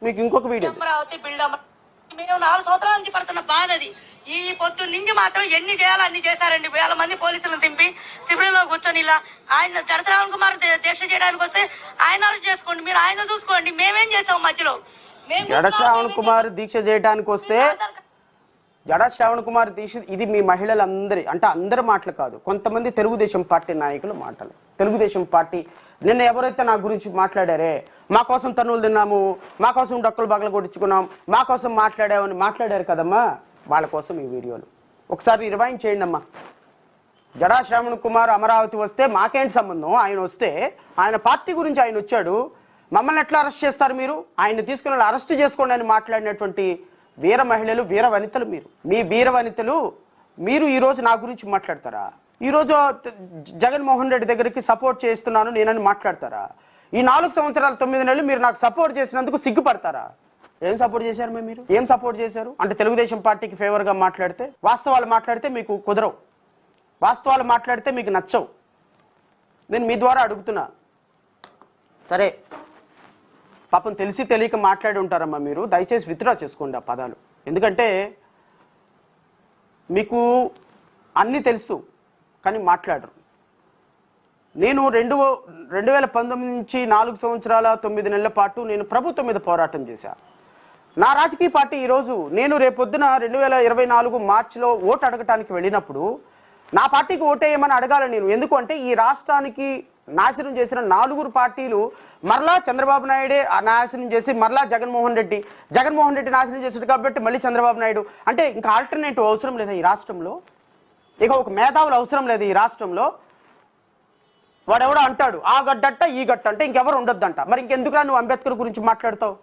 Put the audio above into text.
మీకు ఇంకొక వీడియో. మేము 4 సంవత్సరాల నుంచి పడుతున్న బాధ అది. ఈ పొద్దు నుంచి మాత్రం ఎన్ని చేయాలో అన్ని చేశారండి. 1000 మంది పోలీసులను దింపి శిబిరంలో కూర్చొని ఇలా ఆయన శ్రావణ్ కుమార్ దీక్ష చేయడానికి వస్తే ఆయన అరెస్ట్ చేసుకోండి, మీరు ఆయన చూసుకోండి, మేమేం చేసాం మధ్యలో. శ్రావణ్ కుమార్ దీక్ష చేయడానికి వస్తే శ్రావణ్ కుమార్ దీక్ష ఇది మీ మహిళలందరి అంటే అందరి మాటలు కాదు, కొంతమంది తెలుగుదేశం పార్టీ నాయకుల మాటలు. తెలుగుదేశం పార్టీ నిన్న ఎవరైతే నా గురించి మాట్లాడారే, మా కోసం తన్నులు తిన్నాము, మా కోసం డక్కులు బగలు కొట్టించుకున్నాం, మా కోసం మాట్లాడామని మాట్లాడారు కదమ్మా, వాళ్ళ కోసం ఈ వీడియోలు ఒకసారి రివైండ్ చేయండి అమ్మా. శ్రావణ్ కుమార్ అమరావతి వస్తే మాకేంటి సంబంధం? ఆయన వస్తే ఆయన పార్టీ గురించి ఆయన వచ్చాడు, మమ్మల్ని ఎట్లా అరెస్ట్ చేస్తారు మీరు? ఆయన్ని తీసుకుని అరెస్ట్ చేసుకోండి అని మాట్లాడినటువంటి వీర మహిళలు, వీర వనితలు మీరు. మీ వీర వనితలు మీరు ఈరోజు నా గురించి మాట్లాడతారా? ఈరోజు జగన్మోహన్ రెడ్డి దగ్గరికి సపోర్ట్ చేస్తున్నాను నేనని మాట్లాడతారా? ఈ 4 సంవత్సరాలు 9 నెలలు మీరు నాకు సపోర్ట్ చేసినందుకు సిగ్గుపడతారా? ఏం సపోర్ట్ చేశారు మీరు? ఏం సపోర్ట్ చేశారు? అంటే తెలుగుదేశం పార్టీకి ఫేవర్గా మాట్లాడితే, వాస్తవాలు మాట్లాడితే మీకు కుదరవు, వాస్తవాలు మాట్లాడితే మీకు నచ్చవు. నేను మీ ద్వారా అడుగుతున్నా. సరే, పాపం తెలిసి తెలియక మాట్లాడి ఉంటారమ్మా మీరు, దయచేసి విత్డ్రా చేసుకోండి ఆ పదాలు. ఎందుకంటే మీకు అన్నీ తెలుసు కానీ మాట్లాడరు. నేను 2019 నుంచి 4 సంవత్సరాల 9 నెలల పాటు నేను ప్రభుత్వం మీద పోరాటం చేశాను. నా రాజకీయ పార్టీ ఈరోజు నేను రేపొద్దున 2024 మార్చిలో ఓటు అడగటానికి వెళ్ళినప్పుడు నా పార్టీకి ఓటేయమని అడగాలి నేను. ఎందుకు అంటే ఈ రాష్ట్రానికి నాశనం చేసిన 4 పార్టీలు మరలా చంద్రబాబు నాయుడే నాశనం చేసి మరలా జగన్మోహన్ రెడ్డి నాశనం చేశాడు కాబట్టి మళ్ళీ చంద్రబాబు నాయుడు అంటే ఇంకా ఆల్టర్నేటివ్ అవసరం లేదా ఈ రాష్ట్రంలో? ఇక ఒక మేధావులు అవసరం లేదు ఈ రాష్ట్రంలో. వాడెవడో అంటాడు ఆ గడ్డట్ట ఈ గట్ట అంటే ఇంకెవరు ఉండొద్దంట. మరి ఇంకెందుకురా నువ్వు అంబేద్కర్ గురించి మాట్లాడతావు?